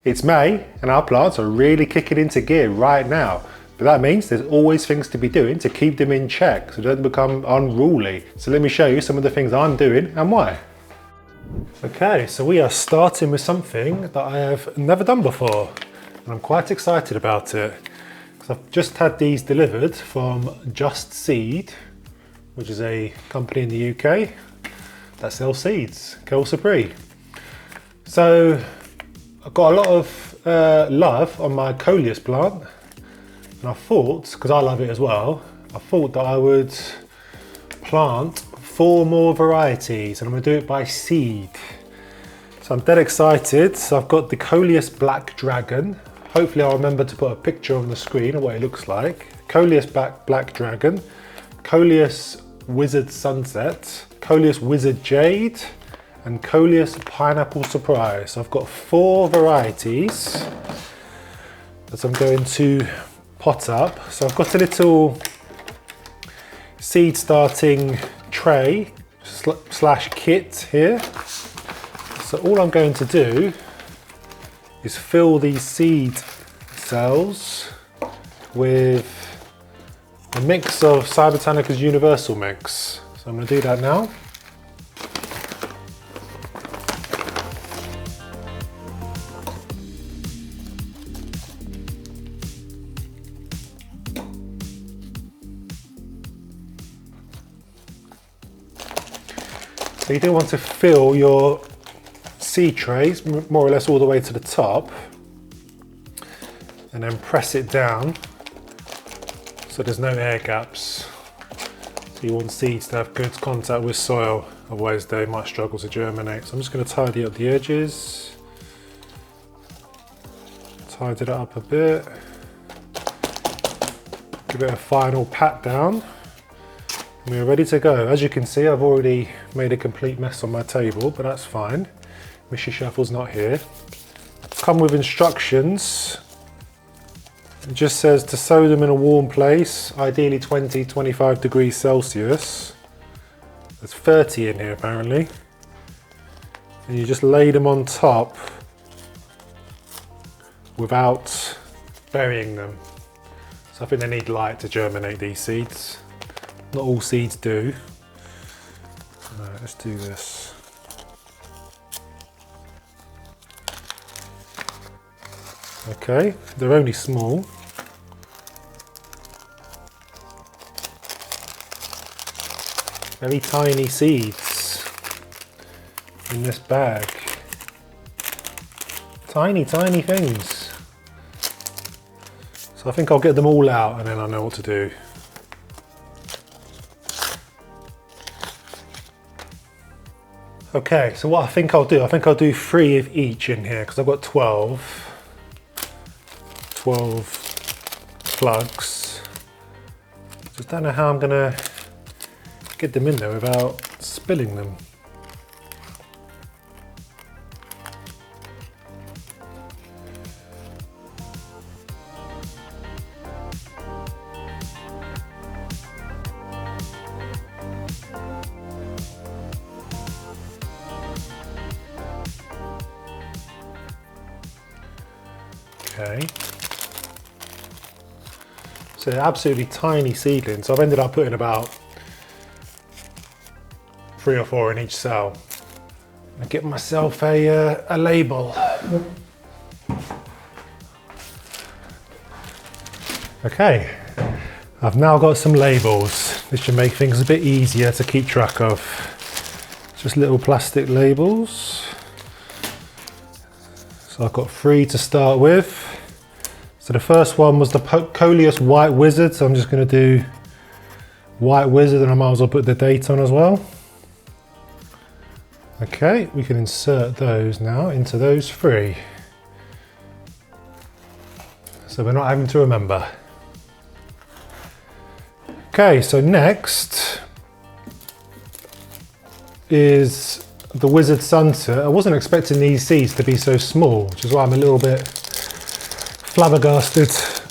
It's May and our plants are really kicking into gear right now, but that means there's always things to be doing to keep them in check so they don't become unruly. So let me show you some of the things I'm doing and why. Okay, so we are starting with something that I have never done before and I'm quite excited about it because I've just had these delivered from Just Seed, which is a company in the UK that sells seeds, Supri. So I've got a lot of love on my coleus plant, and I thought, because I love it as well, I thought that I would plant 4 more varieties, and I'm going to do it by seed. So I'm dead excited. So I've got the Coleus Black Dragon. Hopefully I'll remember to put a picture on the screen of what it looks like. Coleus Black Dragon, Coleus Wizard Sunset, Coleus Wizard Jade, and Coleus Pineapple Surprise. So I've got 4 varieties that I'm going to pot up. So I've got a little seed starting tray slash kit here. So all I'm going to do is fill these seed cells with a mix of Cybotanica's Universal Mix. So I'm going to do that now. So you do want to fill your seed trays more or less all the way to the top and then press it down so there's no air gaps. So you want seeds to have good contact with soil, otherwise they might struggle to germinate. So I'm just going to tidy up the edges, tidy it up a bit, give it a final pat down. We're ready to go. As you can see, I've already made a complete mess on my table, but that's fine. Missy Shuffle's not here. Come with instructions. It just says to sow them in a warm place, ideally 20-25 degrees Celsius. There's 30 in here apparently. And you just lay them on top without burying them. So I think they need light to germinate these seeds. Not all seeds do. Right, let's do this. Okay, they're only small. Very tiny seeds in this bag. Tiny, tiny things. So I think I'll get them all out and then I know what to do. Okay, so what I think I'll do 3 of each in here because I've got 12 plugs. Just don't know how I'm gonna get them in there without spilling them. Okay, so they're absolutely tiny seedlings. So I've ended up putting about 3 or 4 in each cell. I get myself a label. Okay, I've now got some labels. This should make things a bit easier to keep track of. Just little plastic labels. So I've got 3 to start with. So the first one was the Coleus White Wizard. So I'm just going to do White Wizard and I might as well put the date on as well. Okay, we can insert those now into those 3. So we're not having to remember. Okay, so next is the Wizard Sunset. I wasn't expecting these seeds to be so small, which is why I'm a little bit flabbergasted. So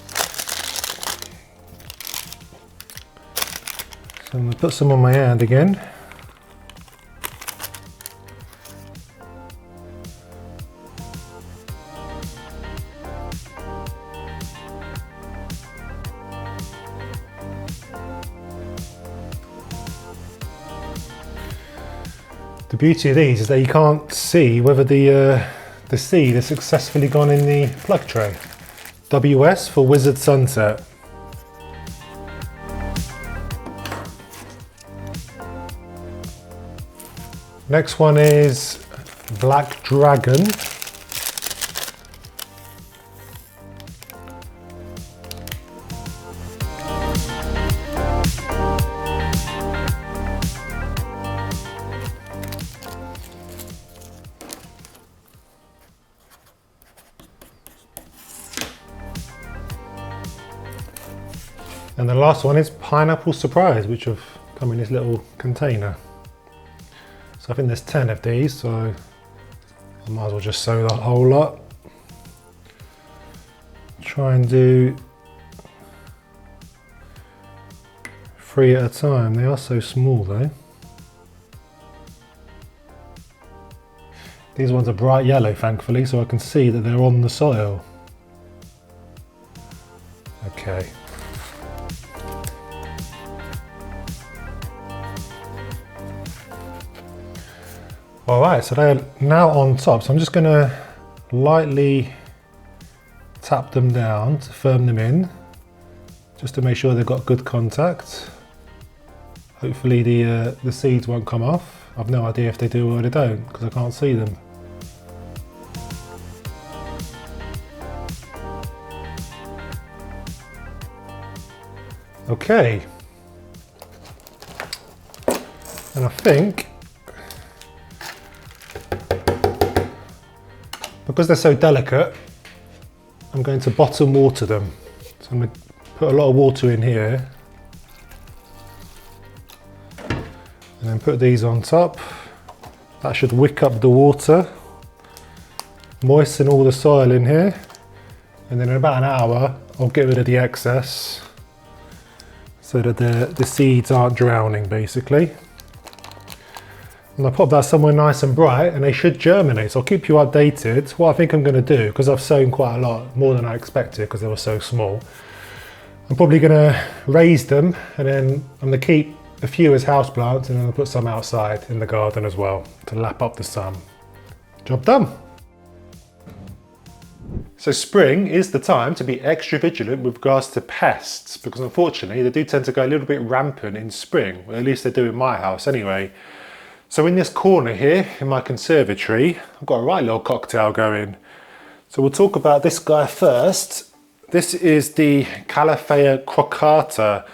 I'm going to put some on my hand again. The beauty of these is that you can't see whether the seed has successfully gone in the plug tray. WS for Wizard Sunset. Next one is Black Dragon. And the last one is Pineapple Surprise, which have come in this little container. So I think there's 10 of these, so I might as well just sow the whole lot. Try and do 3 at a time. They are so small though. These ones are bright yellow, thankfully, so I can see that they're on the soil. Okay. Alright, so they're now on top, so I'm just going to lightly tap them down to firm them in, just to make sure they've got good contact. Hopefully the seeds won't come off. I've no idea if they do or they don't, because I can't see them. Okay. And I think, because they're so delicate, I'm going to bottom water them. So I'm going to put a lot of water in here. And then put these on top. That should wick up the water. Moisten all the soil in here. And then in about an hour, I'll get rid of the excess so that the seeds aren't drowning, basically. And I pop that somewhere nice and bright and they should germinate. So I'll keep you updated. What I think I'm going to do, because I've sown quite a lot, more than I expected because they were so small, I'm probably going to raise them and then I'm going to keep a few as houseplants and then I'll put some outside in the garden as well to lap up the sun. Job done. So spring is the time to be extra vigilant with regards to pests, because unfortunately they do tend to go a little bit rampant in spring, or at least they do in my house anyway. So in this corner here, in my conservatory, I've got a right little cocktail going. So we'll talk about this guy first. This is the Calafea crocata.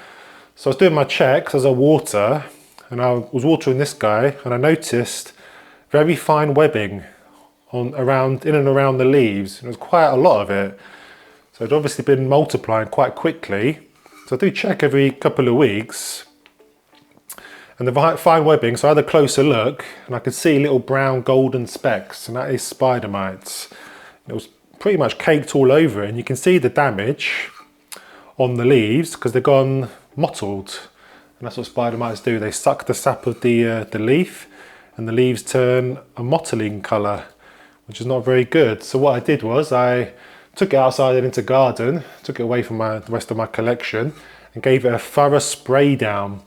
So I was doing my checks as I water, and I was watering this guy, and I noticed very fine webbing in and around the leaves. And there was quite a lot of it. So it's obviously been multiplying quite quickly. So I do check every couple of weeks. And the fine webbing, so I had a closer look and I could see little brown golden specks, and that is spider mites. It was pretty much caked all over it, and you can see the damage on the leaves because they've gone mottled. And that's what spider mites do. They suck the sap of the leaf and the leaves turn a mottling colour, which is not very good. So what I did was I took it outside and into garden, took it away from the rest of my collection and gave it a thorough spray down.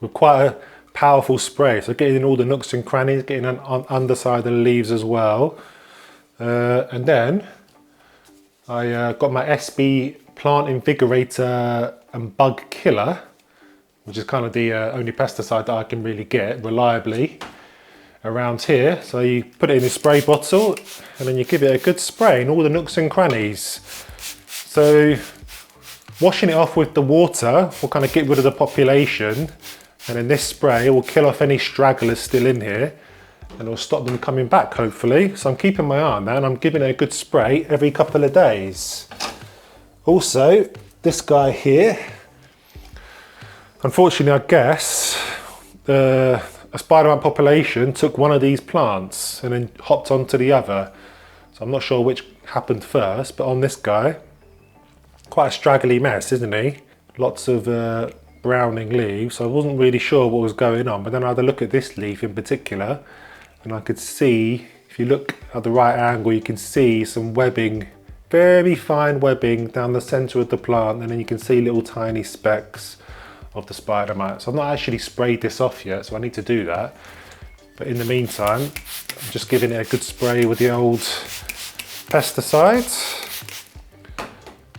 With quite a powerful spray, so getting in all the nooks and crannies, getting on underside of the leaves as well. And then I got my SB Plant Invigorator and Bug Killer, which is kind of the only pesticide that I can really get reliably around here. So you put it in a spray bottle and then you give it a good spray in all the nooks and crannies. So washing it off with the water will kind of get rid of the population. And then this spray will kill off any stragglers still in here and it'll stop them coming back, hopefully. So I'm keeping my eye on that and I'm giving it a good spray every couple of days. Also, this guy here, unfortunately, I guess, a spider mite population took one of these plants and then hopped onto the other. So I'm not sure which happened first, but on this guy, quite a straggly mess, isn't he? Lots of browning leaves, so I wasn't really sure what was going on, but then I had a look at this leaf in particular and I could see, if you look at the right angle, you can see some webbing, very fine webbing down the center of the plant, and then you can see little tiny specks of the spider mite. So I've not actually sprayed this off yet, so I need to do that. But in the meantime, I'm just giving it a good spray with the old pesticides.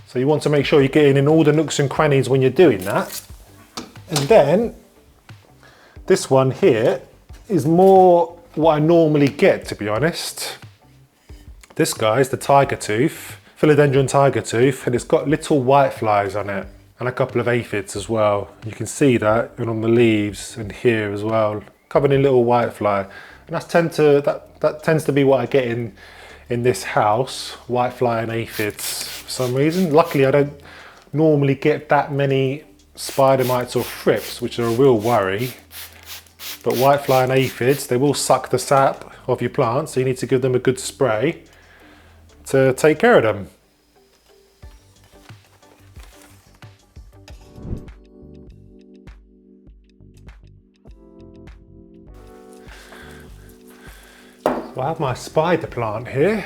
So you want to make sure you're getting in all the nooks and crannies when you're doing that. And then this one here is more what I normally get, to be honest. This guy is the tiger tooth, philodendron tiger tooth, and it's got little whiteflies on it and a couple of aphids as well. You can see that and on the leaves and here as well, covered in little whitefly. And that tends to be what I get in this house, whitefly and aphids for some reason. Luckily, I don't normally get that many spider mites or thrips, which are a real worry. But whitefly and aphids, they will suck the sap of your plants, so you need to give them a good spray to take care of them. So I have my spider plant here,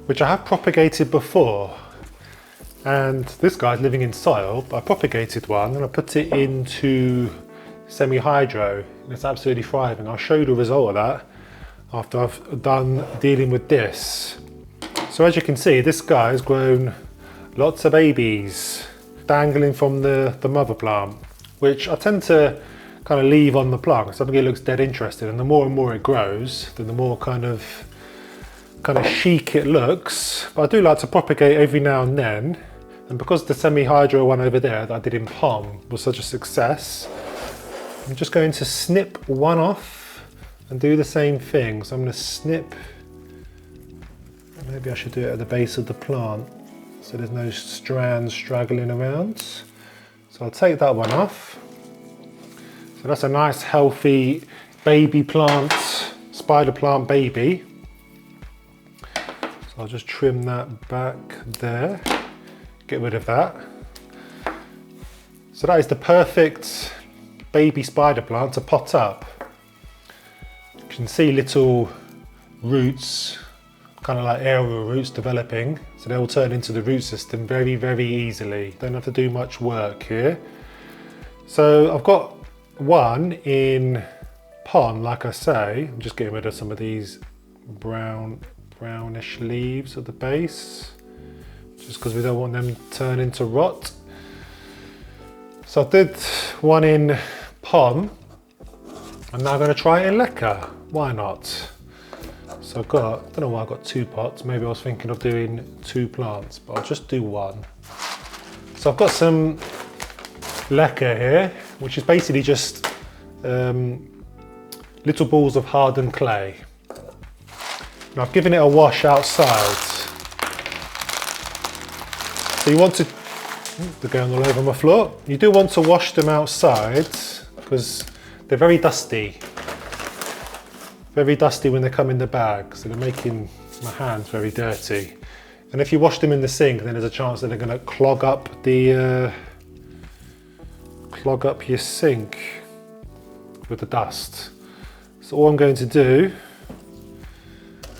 which I have propagated before. And this guy's living in soil, but I propagated one and I put it into semi-hydro, and it's absolutely thriving. I'll show you the result of that after I've done dealing with this. So as you can see, this guy has grown lots of babies dangling from the mother plant, which I tend to kind of leave on the plant because I think it looks dead interesting, and the more it grows, then the more kind of chic it looks. But I do like to propagate every now and then, and because the semi-hydro one over there that I did in Palm was such a success, I'm just going to snip one off and do the same thing. So I'm going to snip, maybe I should do it at the base of the plant so there's no strands straggling around. So I'll take that one off. So that's a nice healthy baby plant, spider plant baby. So I'll just trim that back there, get rid of that. So that is the perfect baby spider plant to pot up. You can see little roots, kind of like aerial roots developing, so they'll turn into the root system very, very easily. Don't have to do much work here. So I've got one in pond, like I say. I'm just getting rid of some of these brownish leaves at the base, just because we don't want them to turn into rot. So I did one in pond. I'm now going to try it in leca. Why not? So I don't know why I got 2 pots. Maybe I was thinking of doing 2 plants, but I'll just do one. So I've got some leca here, which is basically just little balls of hardened clay. And I've given it a wash outside. So you want to, they're going all over my floor. You do want to wash them outside because they're very dusty. Very dusty when they come in the bag, so they're making my hands very dirty. And if you wash them in the sink, then there's a chance that they're going to clog up your sink with the dust. So all I'm going to do,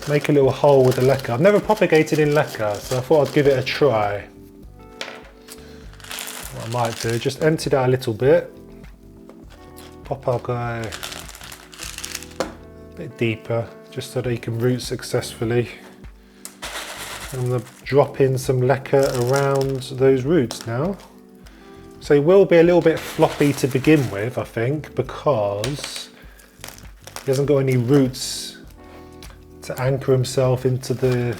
make a little hole with the leca. I've never propagated in leca, so I thought I'd give it a try. What I might do, just empty that a little bit, pop our guy a bit deeper, just so that he can root successfully. I'm going to drop in some leca around those roots now. So he will be a little bit floppy to begin with, I think, because he hasn't got any roots to anchor himself into the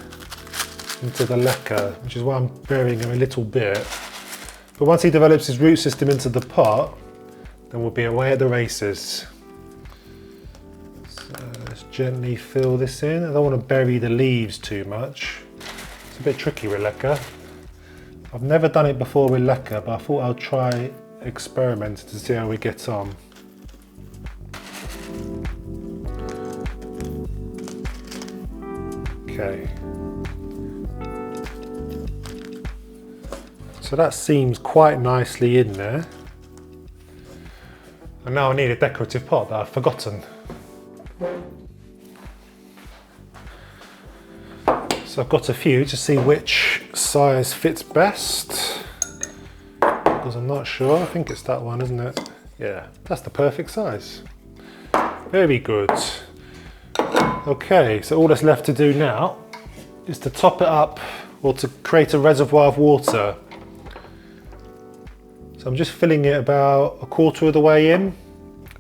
leca, which is why I'm burying him a little bit. But once he develops his root system into the pot, then we'll be away at the races. So let's gently fill this in. I don't want to bury the leaves too much. It's a bit tricky with leca. I've never done it before with leca, but I thought I'll try experimenting to see how we get on. Okay. So that seems quite nicely in there. And now I need a decorative pot that I've forgotten. So I've got a few to see which size fits best, because I'm not sure. I think it's that one, isn't it? Yeah, that's the perfect size. Very good. Okay, so all that's left to do now is to top it up or to create a reservoir of water. So I'm just filling it about a quarter of the way in,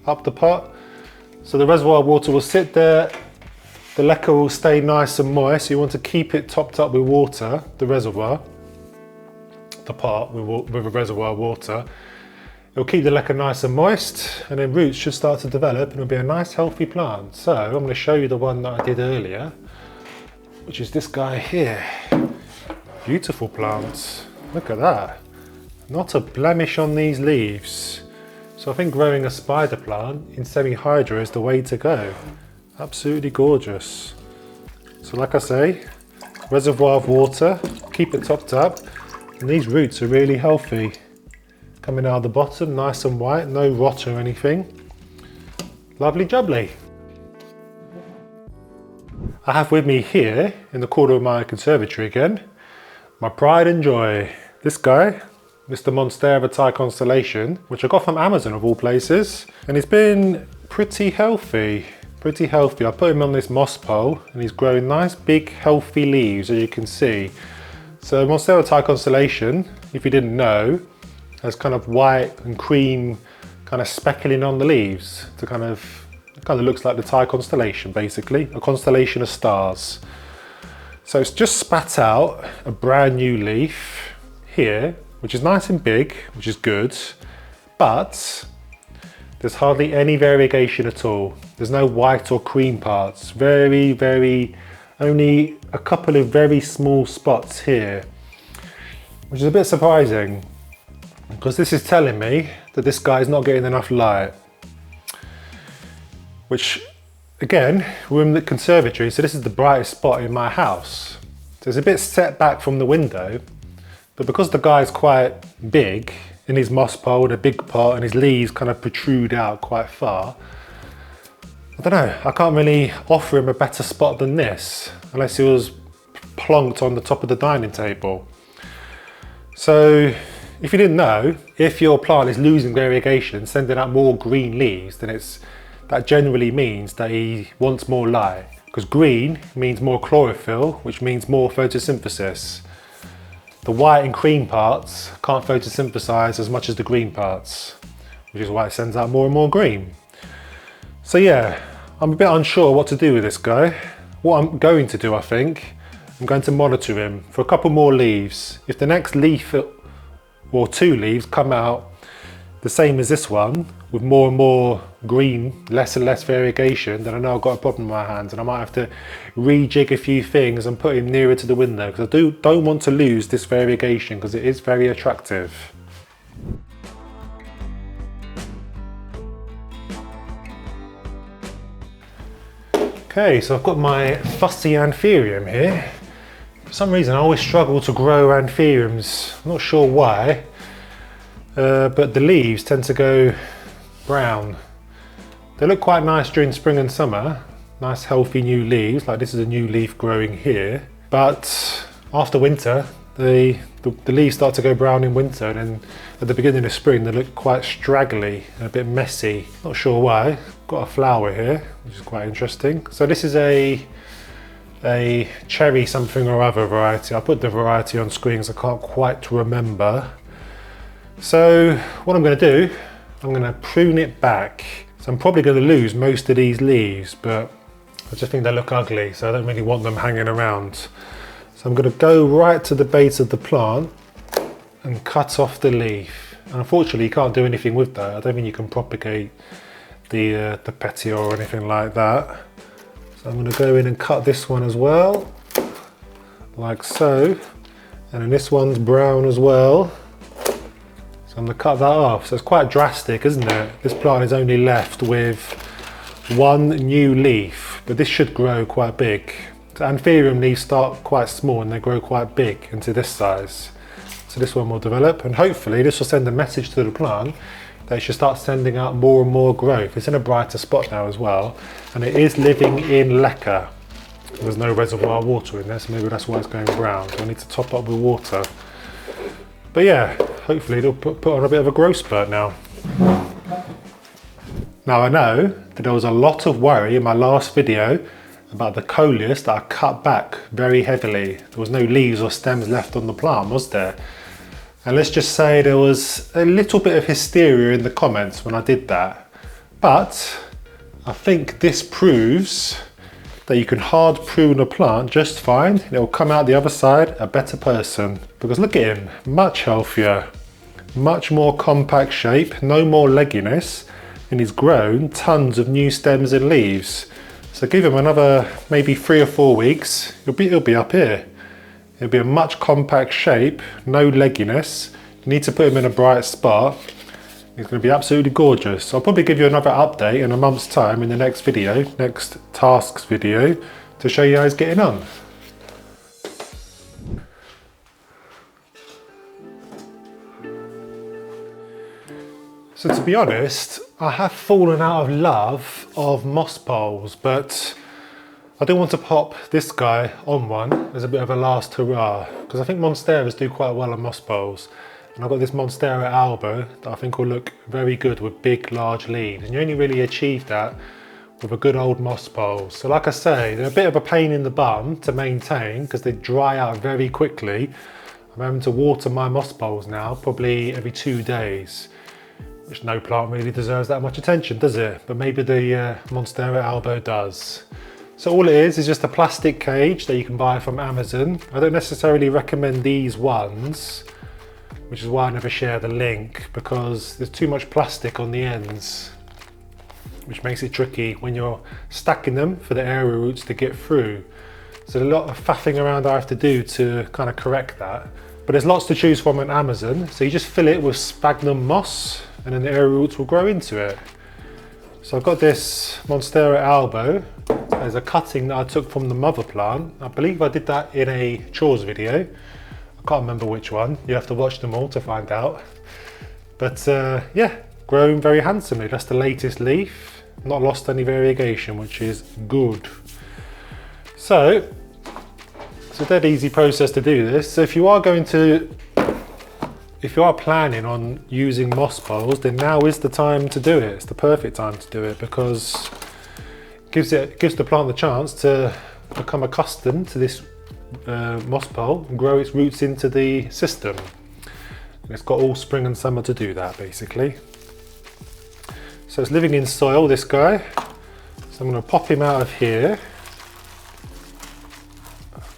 up the pot. So the reservoir of water will sit there, the leca will stay nice and moist. So you want to keep it topped up with water, the reservoir, the pot with a reservoir of water. It'll keep the leca nice and moist, and then roots should start to develop and it'll be a nice healthy plant. So I'm going to show you the one that I did earlier, which is this guy here. Beautiful plants. Look at that. Not a blemish on these leaves. So I think growing a spider plant in semi-hydro is the way to go. Absolutely gorgeous. So like I say, reservoir of water, keep it topped up, and these roots are really healthy. Coming out of the bottom, nice and white, no rot or anything. Lovely jubbly. I have with me here, in the corner of my conservatory again, my pride and joy. This guy, Mr. Monstera Thai Constellation, which I got from Amazon of all places, and he's been pretty healthy. I put him on this moss pole and he's growing nice big healthy leaves, as you can see. So Monstera Thai Constellation, if you didn't know, has kind of white and cream kind of speckling on the leaves to it kind of looks like the Thai constellation, basically, a constellation of stars. So it's just spat out a brand new leaf here, which is nice and big, which is good, but there's hardly any variegation at all. There's no white or cream parts. Only a couple of very small spots here, which is a bit surprising, because this is telling me that this guy is not getting enough light. Which, again, we're in the conservatory, so this is the brightest spot in my house. So it's a bit set back from the window, but because the guy's quite big in his moss pole, with a big pot, and his leaves kind of protrude out quite far, I don't know, I can't really offer him a better spot than this, unless he was plonked on the top of the dining table. So, if you didn't know, if your plant is losing variegation, sending out more green leaves, then that generally means that he wants more light. Because green means more chlorophyll, which means more photosynthesis. The white and cream parts can't photosynthesize as much as the green parts, which is why it sends out more and more green. So yeah, I'm a bit unsure what to do with this guy. What I'm going to do, I think, I'm going to monitor him for a couple more leaves. If the next leaf or two leaves come out the same as this one, with more and more green, less and less variegation, then I know I've got a problem in my hands and I might have to rejig a few things and put him nearer to the window, because I don't want to lose this variegation, because it is very attractive. Okay, so I've got my fussy anthurium here. For some reason I always struggle to grow anthuriums, I'm not sure why, but the leaves tend to go brown. They look quite nice during spring and summer, nice healthy new leaves, like this is a new leaf growing here, but after winter the leaves start to go brown in winter, and then at the beginning of spring they look quite straggly and a bit messy. Not sure why. Got a flower here, which is quite interesting. So this is a cherry something or other variety. I'll put the variety on screen because I can't quite remember. So what I'm going to do, I'm going to prune it back. So I'm probably going to lose most of these leaves, but I just think they look ugly, so I don't really want them hanging around. So I'm going to go right to the base of the plant and cut off the leaf. And unfortunately you can't do anything with that. I don't think you can propagate the petiole or anything like that. So I'm going to go in and cut this one as well, like so. And then this one's brown as well. So I'm going to cut that off. So it's quite drastic, isn't it? This plant is only left with one new leaf, but this should grow quite big. So anthurium leaves start quite small and they grow quite big into this size. So this one will develop, and hopefully this will send a message to the plant that it should start sending out more and more growth. It's in a brighter spot now as well, and it is living in leca. There's no reservoir water in there, so maybe that's why it's going brown. So I need to top up with water. But yeah, hopefully it'll put on a bit of a growth spurt now. Now I know that there was a lot of worry in my last video about the coleus that I cut back very heavily. There was no leaves or stems left on the plant, was there? And let's just say there was a little bit of hysteria in the comments when I did that. But I think this proves that you can hard prune a plant just fine. It will come out the other side a better person. Because look at him, much healthier, much more compact shape, no more legginess, and he's grown tons of new stems and leaves. So give him another maybe 3 or 4 weeks, he'll be up here. It'll be a much compact shape, no legginess. You need to put him in a bright spot. He's going to be absolutely gorgeous. I'll probably give you another update in a month's time in the next video, next tasks video, to show you how he's getting on. So to be honest, I have fallen out of love of moss poles, but I do want to pop this guy on one as a bit of a last hurrah, because I think monsteras do quite well on moss poles. And I've got this Monstera albo that I think will look very good with big, large leaves. And you only really achieve that with a good old moss pole. So like I say, they're a bit of a pain in the bum to maintain because they dry out very quickly. I'm having to water my moss poles now probably every 2 days, which no plant really deserves that much attention, does it? But maybe the Monstera albo does. So all it is just a plastic cage that you can buy from Amazon. I don't necessarily recommend these ones, which is why I never share the link, because there's too much plastic on the ends, which makes it tricky when you're stacking them for the area roots to get through. So there's a lot of faffing around I have to do to kind of correct that. But there's lots to choose from on Amazon. So you just fill it with sphagnum moss and then the area roots will grow into it. So I've got this Monstera albo. There's a cutting that I took from the mother plant. I believe I did that in a chores video. I can't remember which one. You have to watch them all to find out. But yeah, grown very handsomely. That's the latest leaf. Not lost any variegation, which is good. So it's a dead easy process to do this. So if you are planning on using moss poles, then now is the time to do it. It's the perfect time to do it because it gives the plant the chance to become accustomed to this moss pole and grow its roots into the system. And it's got all spring and summer to do that basically. So it's living in soil, this guy. So I'm going to pop him out of here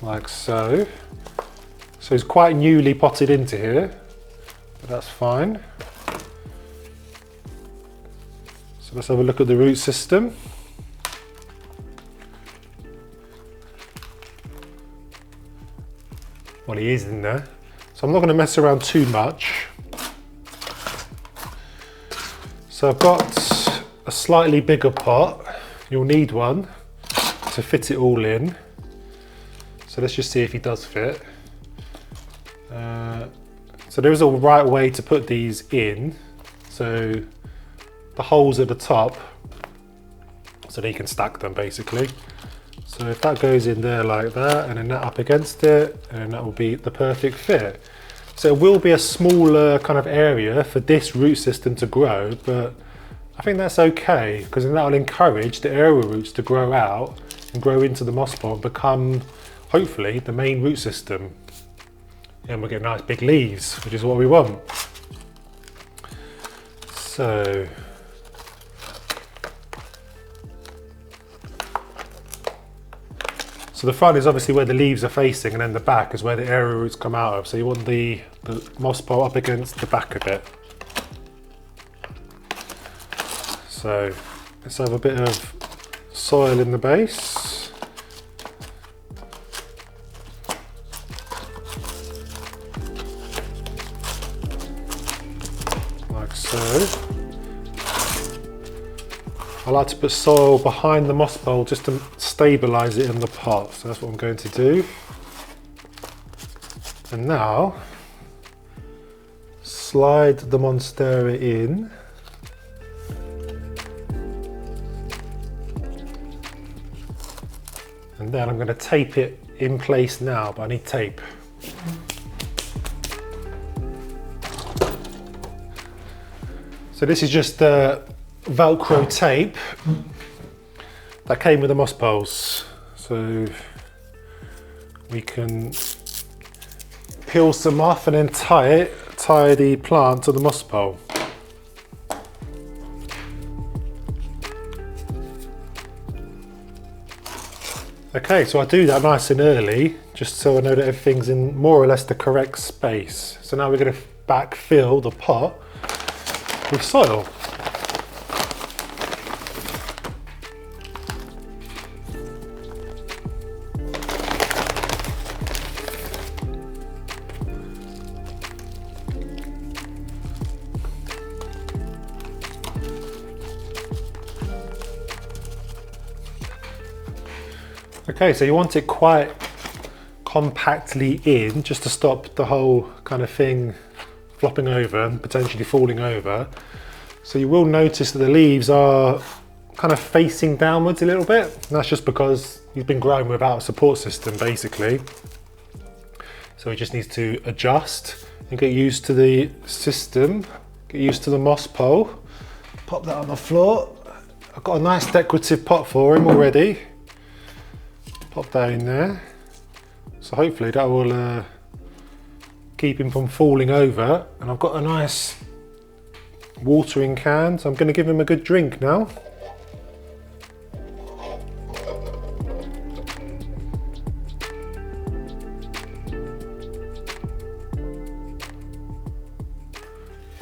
like so. So he's quite newly potted into here, but that's fine. So let's have a look at the root system. Well, he is in there. So I'm not going to mess around too much. So I've got a slightly bigger pot. You'll need one to fit it all in. So let's just see if he does fit. So there is a right way to put these in. So the holes at the top, so that you can stack them basically. So if that goes in there like that, and then that up against it, and that will be the perfect fit. So it will be a smaller kind of area for this root system to grow, but I think that's okay, because then that will encourage the area roots to grow out and grow into the moss pole and become, hopefully, the main root system. And we'll get nice big leaves, which is what we want. So the front is obviously where the leaves are facing, and then the back is where the area roots come out of. So you want the moss pole up against the back of it. So let's have a bit of soil in the base. Like so. I like to put soil behind the moss pole just to stabilise it in the pot. So that's what I'm going to do. And now, slide the Monstera in. And then I'm going to tape it in place now, but I need tape. So this is just Velcro tape that came with the moss poles. So we can peel some off and then tie the plant to the moss pole. Okay, so I do that nice and early, just so I know that everything's in more or less the correct space. So now we're going to backfill the pot with soil. Okay, so you want it quite compactly in, just to stop the whole kind of thing flopping over and potentially falling over. So you will notice that the leaves are kind of facing downwards a little bit. And that's just because he's been growing without a support system, basically. So he just needs to adjust and get used to the system, get used to the moss pole. Pop that on the floor. I've got a nice decorative pot for him already. Pop that in there. So hopefully that will keep him from falling over. And I've got a nice watering can, so I'm going to give him a good drink now.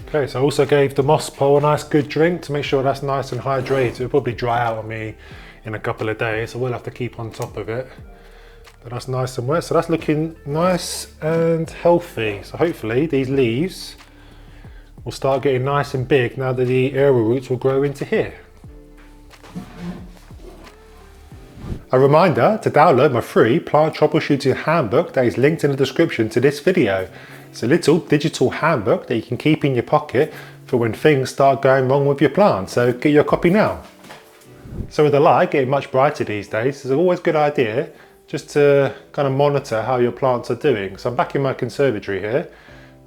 Okay, so I also gave the moss pole a nice good drink to make sure that's nice and hydrated. It'll probably dry out on me in a couple of days, so we'll have to keep on top of it. But that's nice and wet, so that's looking nice and healthy. So hopefully these leaves will start getting nice and big now that the aerial roots will grow into here. A reminder to download my free plant troubleshooting handbook that is linked in the description to this video. It's a little digital handbook that you can keep in your pocket for when things start going wrong with your plant, so get your copy now. So with the light getting much brighter these days, it's always a good idea just to kind of monitor how your plants are doing. So I'm back in my conservatory here,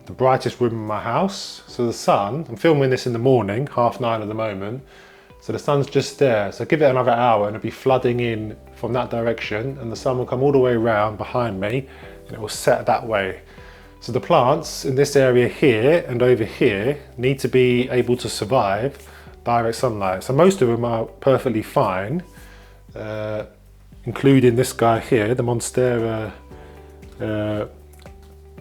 the brightest room in my house. So the sun, I'm filming this in the morning, 9:30 at the moment. So the sun's just there. So give it another hour and it'll be flooding in from that direction, and the sun will come all the way around behind me and it will set that way. So the plants in this area here and over here need to be able to survive direct sunlight. So most of them are perfectly fine, including this guy here, the Monstera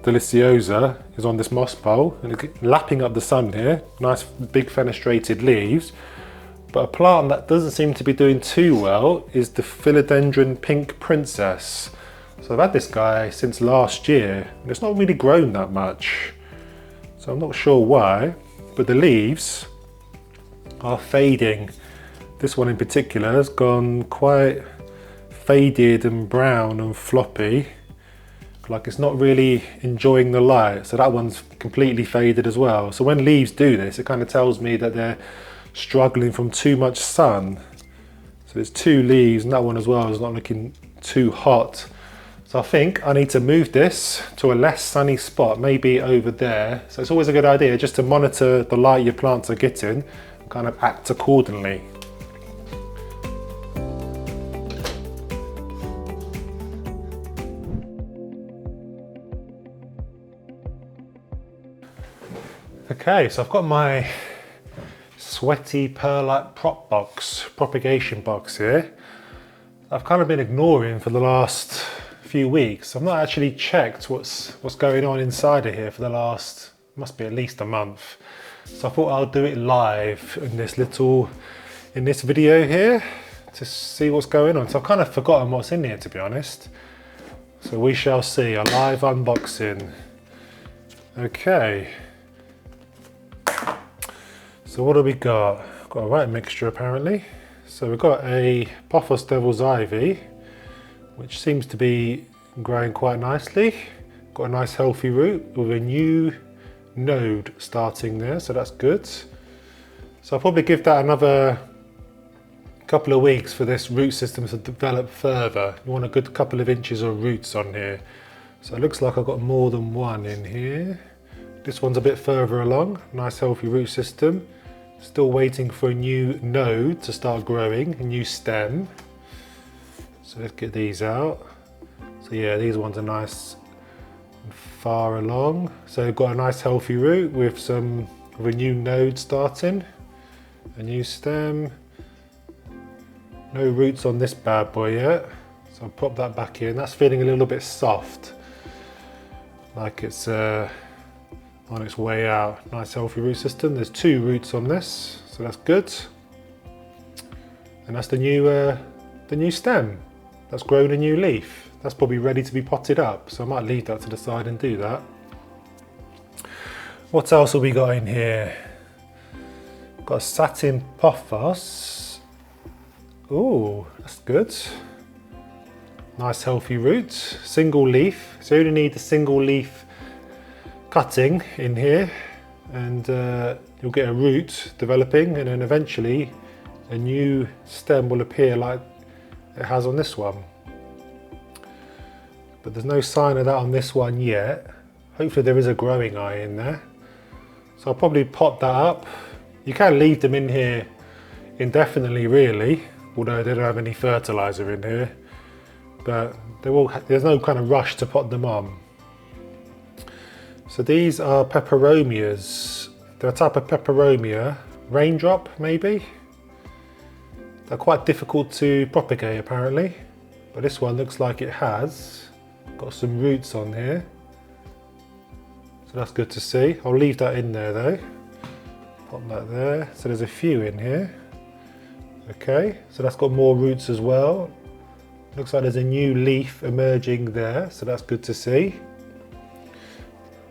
deliciosa is on this moss pole and it's lapping up the sun here. Nice big fenestrated leaves. But a plant that doesn't seem to be doing too well is the Philodendron Pink Princess. So I've had this guy since last year and it's not really grown that much. So I'm not sure why, but the leaves are fading. This one in particular has gone quite faded and brown and floppy, like it's not really enjoying the light. So that one's completely faded as well. So when leaves do this, it kind of tells me that they're struggling from too much sun. So there's two leaves and that one as well is not looking too hot. So I think I need to move this to a less sunny spot, maybe over there. So it's always a good idea just to monitor the light your plants are getting and kind of act accordingly. Okay, so I've got my sweaty perlite propagation box here. I've kind of been ignoring for the last few weeks. I've not actually checked what's going on inside of here for the last, must be at least a month. So I thought I'll do it live in this video here to see what's going on. So I've kind of forgotten what's in here, to be honest. So we shall see, a live unboxing. Okay. So what do we got? Got a right mixture apparently. So we've got a Pothos Devil's Ivy, which seems to be growing quite nicely. Got a nice healthy root with a new node starting there, so that's good. So I'll probably give that another couple of weeks for this root system to develop further. You want a good couple of inches of roots on here. So it looks like I've got more than one in here. This one's a bit further along, nice healthy root system. Still waiting for a new node to start growing, a new stem. So let's get these out. So yeah, these ones are nice and far along. So we've got a nice healthy root with a new node starting, a new stem. No roots on this bad boy yet. So I'll pop that back in. That's feeling a little bit soft, like it's on its way out. Nice healthy root system. There's 2 roots on this, so that's good. And that's the new stem. That's grown a new leaf. That's probably ready to be potted up, so I might leave that to the side and do that. What else have we got in here? Got a satin pothos. Ooh, that's good. Nice healthy root, single leaf. So you only need the single leaf cutting in here, and you'll get a root developing, and then eventually a new stem will appear like it has on this one. But there's no sign of that on this one yet. Hopefully there is a growing eye in there. So I'll probably pot that up. You can leave them in here indefinitely really, although they don't have any fertilizer in here. But there's no kind of rush to pot them on. So these are peperomias. They're a type of peperomia, raindrop maybe. They're quite difficult to propagate apparently, but this one looks like it has got some roots on here. So that's good to see. I'll leave that in there though. Pop that there. So there's a few in here. Okay, so that's got more roots as well. Looks like there's a new leaf emerging there, so that's good to see.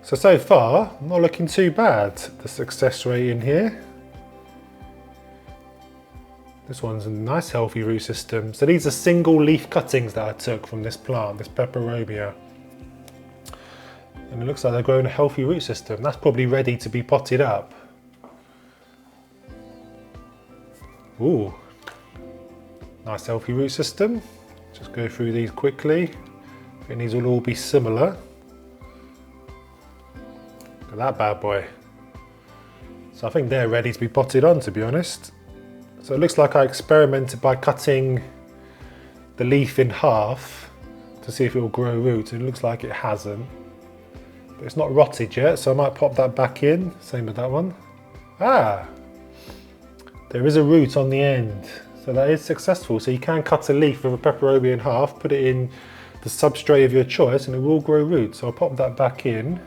So far, not looking too bad, the success rate in here. This one's a nice healthy root system. So these are single leaf cuttings that I took from this plant, this peperomia. And it looks like they're growing a healthy root system. That's probably ready to be potted up. Ooh, nice healthy root system. Just go through these quickly. I think these will all be similar. Look at that bad boy. So I think they're ready to be potted on, to be honest. So it looks like I experimented by cutting the leaf in half to see if it will grow roots. It looks like it hasn't. But it's not rotted yet, so I might pop that back in. Same with that one. Ah! There is a root on the end. So that is successful. So you can cut a leaf of a peperomia in half, put it in the substrate of your choice, and it will grow roots. So I'll pop that back in.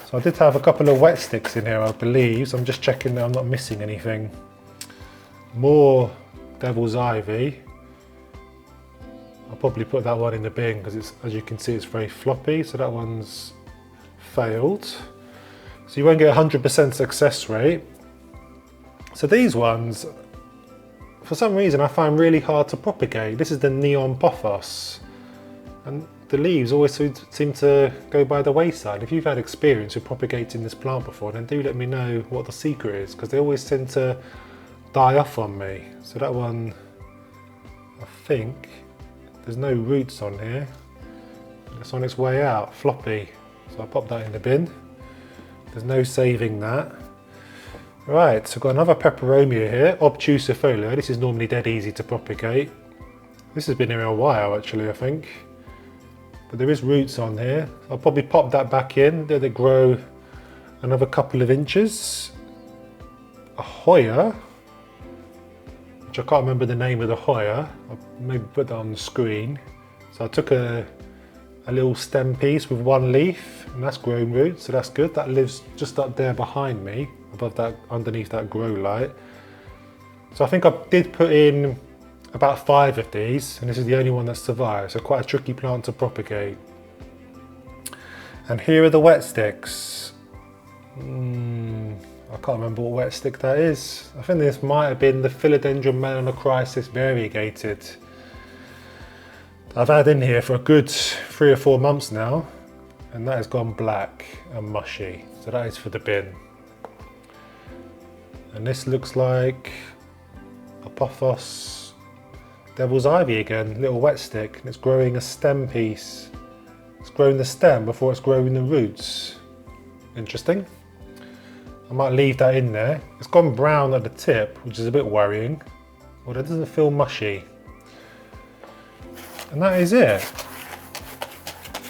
So I did have a couple of wet sticks in here, I believe. So I'm just checking that I'm not missing anything. More devil's ivy. I'll probably put that one in the bin because it's, as you can see, it's very floppy. So that one's failed. So you won't get 100% success rate. So these ones, for some reason, I find really hard to propagate. This is the neon pothos. And the leaves always seem to go by the wayside. If you've had experience with propagating this plant before, then do let me know what the secret is, because they always tend to die off on me. So that one, I think, there's no roots on here. It's on its way out, floppy. So I'll pop that in the bin. There's no saving that. Right, so I've got another peperomia here, obtusifolia. This is normally dead easy to propagate. This has been here a while actually, I think. But there is roots on here. I'll probably pop that back in. Let it grow another couple of inches. A Hoya, which I can't remember the name of the Hoya. I'll maybe put that on the screen. So I took a little stem piece with one leaf, and that's grown roots, so that's good. That lives just up there behind me, above that, underneath that grow light. So I think I did put in about 5 of these, and this is the only one that survived, so quite a tricky plant to propagate. And here are the wet sticks. I can't remember what wet stick that is. I think this might have been the Philodendron melanocrisis variegated. I've had in here for a good 3 or 4 months now, and that has gone black and mushy, so that is for the bin. And this looks like a pothos devil's ivy again, little wet stick, and it's growing a stem piece. It's growing the stem before it's growing the roots. Interesting. I might leave that in there. It's gone brown at the tip, which is a bit worrying. Although it doesn't feel mushy. And that is it.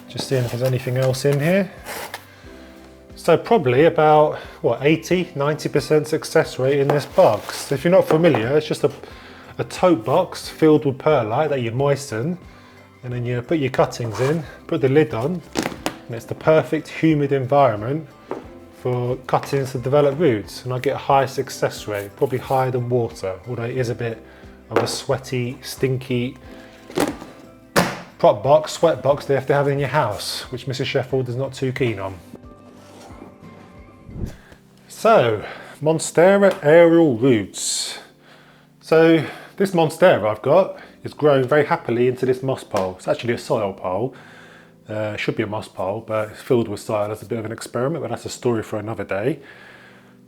Just seeing if there's anything else in here. So probably about, what, 80–90% success rate in this box. If you're not familiar, it's just a tote box filled with perlite that you moisten, and then you put your cuttings in, put the lid on, and it's the perfect humid environment for cuttings to develop roots. And I get a high success rate, probably higher than water, although it is a bit of a sweaty, stinky prop box, sweat box they have to have in your house, which Mrs. Sheffield is not too keen on. So, Monstera aerial roots. So this Monstera I've got is growing very happily into this moss pole. It's actually a soil pole. Should be a moss pole, but it's filled with soil as a bit of an experiment, but that's a story for another day.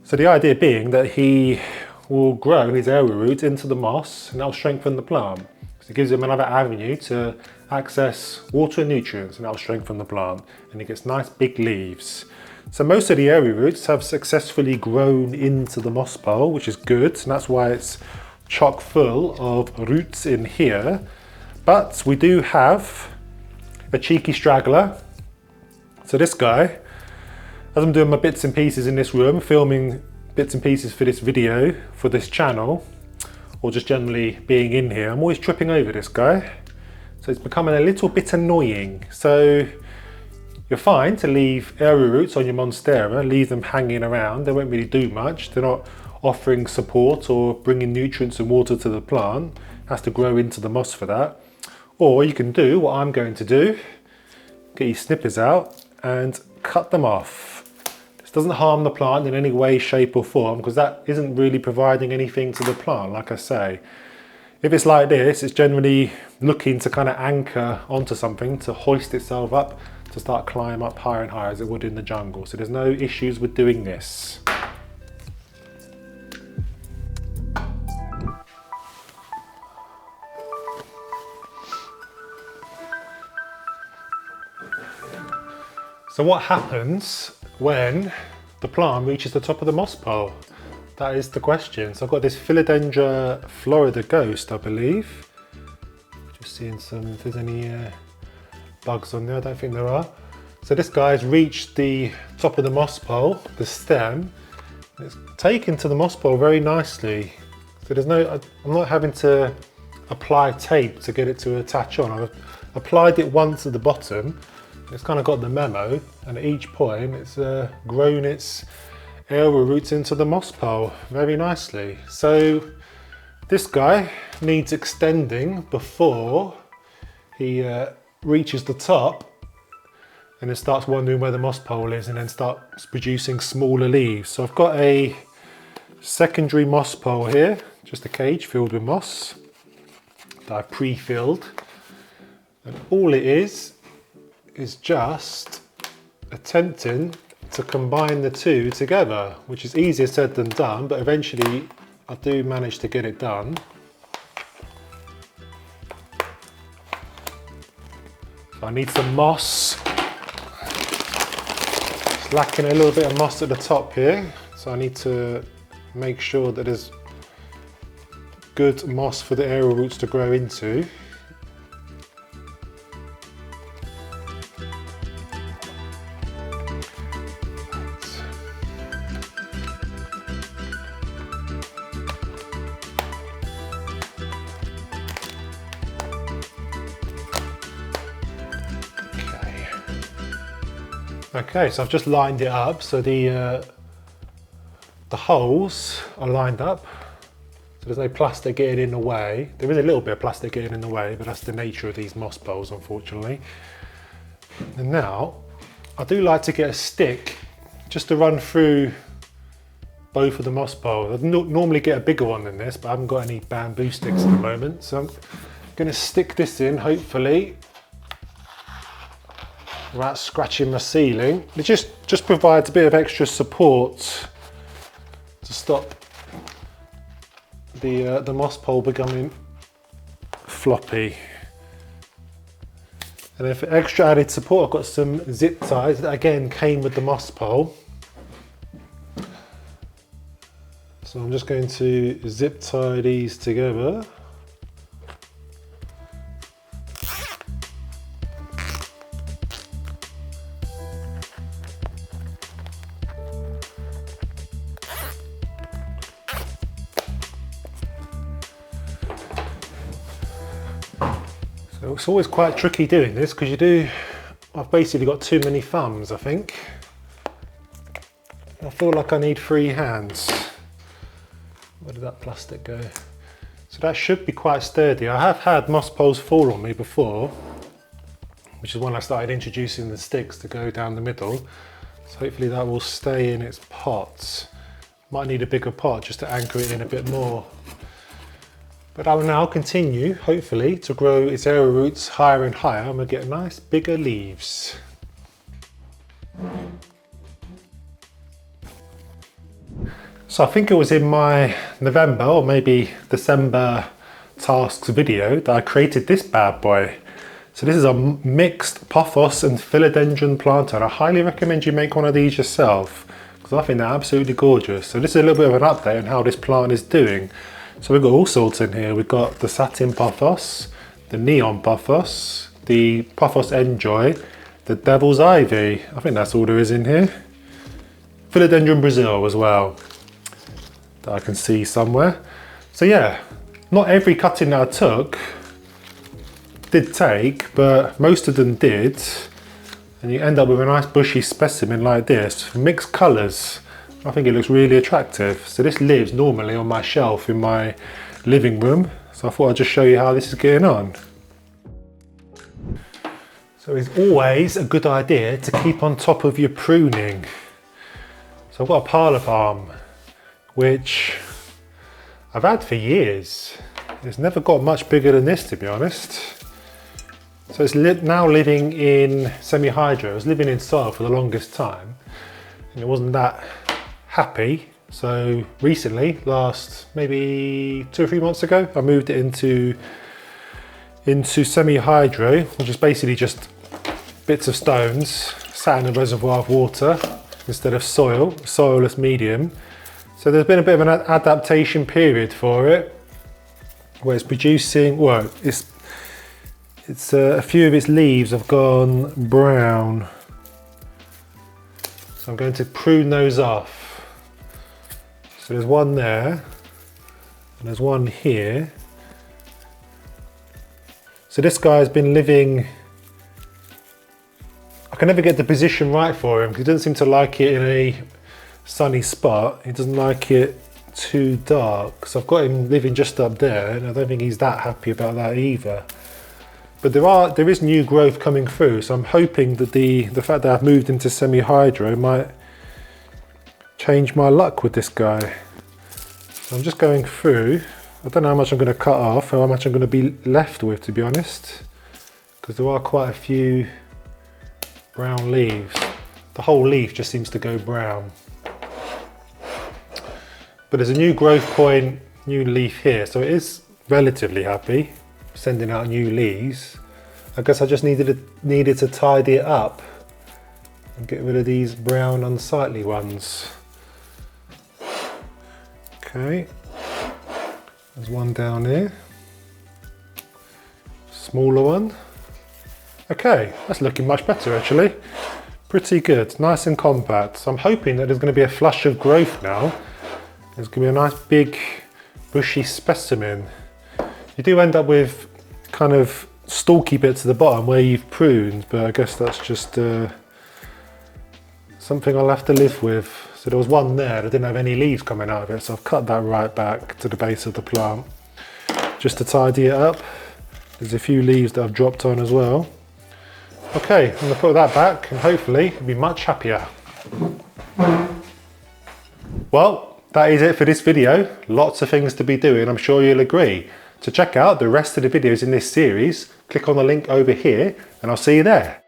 So the idea being that he will grow his aerial roots into the moss, and that'll strengthen the plant. So it gives him another avenue to access water and nutrients, and that'll strengthen the plant, and he gets nice big leaves. So most of the aerial roots have successfully grown into the moss pole, which is good, and that's why it's chock full of roots in here. But we do have a cheeky straggler. So this guy, as I'm doing my bits and pieces in this room, filming bits and pieces for this video, for this channel, or just generally being in here, I'm always tripping over this guy. So it's becoming a little bit annoying. So you're fine to leave aerial roots on your Monstera, leave them hanging around. They won't really do much. They're not offering support or bringing nutrients and water to the plant. It has to grow into the moss for that. Or you can do what I'm going to do, get your snippers out and cut them off. This doesn't harm the plant in any way, shape or form, because that isn't really providing anything to the plant, like I say. If it's like this, it's generally looking to kind of anchor onto something, to hoist itself up, to start climbing up higher and higher as it would in the jungle. So there's no issues with doing this. So what happens when the plant reaches the top of the moss pole? That is the question. So I've got this Philodendron Florida Ghost, I believe. Just seeing if there's any bugs on there. I don't think there are. So this guy's reached the top of the moss pole, the stem. It's taken to the moss pole very nicely. So there's no, I'm not having to apply tape to get it to attach on. I've applied it once at the bottom. It's kind of got the memo, and at each point it's grown its aerial roots into the moss pole very nicely. So this guy needs extending before he reaches the top and then starts wondering where the moss pole is, and then starts producing smaller leaves. So I've got a secondary moss pole here, just a cage filled with moss that I've pre-filled, and all it is just attempting to combine the two together, which is easier said than done, but eventually I do manage to get it done. So I need some moss. It's lacking a little bit of moss at the top here, so I need to make sure that there's good moss for the aerial roots to grow into. Okay, so I've just lined it up, so the holes are lined up, so there's no plastic getting in the way. There is a little bit of plastic getting in the way, but that's the nature of these moss poles, unfortunately. And now, I do like to get a stick just to run through both of the moss poles. I'd normally get a bigger one than this, but I haven't got any bamboo sticks at the moment, so I'm going to stick this in, hopefully, without scratching my ceiling. It just provides a bit of extra support to stop the moss pole becoming floppy. And then for extra added support, I've got some zip ties that again came with the moss pole. So I'm just going to zip tie these together. So it's always quite tricky doing this because I've basically got too many thumbs, I think. I feel like I need 3 hands. Where did that plastic go? So that should be quite sturdy. I have had moss poles fall on me before, which is when I started introducing the sticks to go down the middle. So hopefully that will stay in its pot. Might need a bigger pot just to anchor it in a bit more. But I will now continue, hopefully, to grow its aerial roots higher and higher. I'm going to get nice bigger leaves. So I think it was in my November or maybe December tasks video that I created this bad boy. So this is a mixed pothos and philodendron planter, and I highly recommend you make one of these yourself because I think they're absolutely gorgeous. So this is a little bit of an update on how this plant is doing. So we've got all sorts in here. We've got the satin pothos, the neon pothos, the pothos enjoy, the devil's ivy. I think that's all there is in here. Philodendron Brazil as well, that I can see somewhere. So yeah, not every cutting that I took did take, but most of them did. And you end up with a nice bushy specimen like this, mixed colours. I think it looks really attractive. So this lives normally on my shelf in my living room. So I thought I'd just show you how this is getting on. So it's always a good idea to keep on top of your pruning. So I've got a parlour palm, which I've had for years. It's never got much bigger than this, to be honest. So it's now living in semi-hydro. It was living in soil for the longest time, and it wasn't that happy. So recently, last maybe 2 or 3 months ago, I moved it into semi-hydro, which is basically just bits of stones sat in a reservoir of water instead of soil, soilless medium. So there's been a bit of an adaptation period for it, where it's producing, well, it's a few of its leaves have gone brown. So I'm going to prune those off. So there's one there, and there's one here. So this guy's been living, I can never get the position right for him because he doesn't seem to like it in a sunny spot. He doesn't like it too dark. So I've got him living just up there, and I don't think he's that happy about that either. But there is new growth coming through, so I'm hoping that the fact that I've moved into semi-hydro might change my luck with this guy. So I'm just going through. I don't know how much I'm going to cut off, how much I'm going to be left with, to be honest, because there are quite a few brown leaves. The whole leaf just seems to go brown. But there's a new growth point, new leaf here, so it is relatively happy, sending out new leaves. I guess I just needed to tidy it up and get rid of these brown unsightly ones. Okay, there's one down here, smaller one. Okay, that's looking much better actually. Pretty good, nice and compact. So I'm hoping that there's going to be a flush of growth now. There's going to be a nice big bushy specimen. You do end up with kind of stalky bits at the bottom where you've pruned, but I guess that's just something I'll have to live with. So there was one there that didn't have any leaves coming out of it, so I've cut that right back to the base of the plant just to tidy it up. There's a few leaves that I've dropped on as well. Okay, I'm going to put that back and hopefully it'll be much happier. Well, that is it for this video. Lots of things to be doing, I'm sure you'll agree. To check out the rest of the videos in this series, click on the link over here and I'll see you there.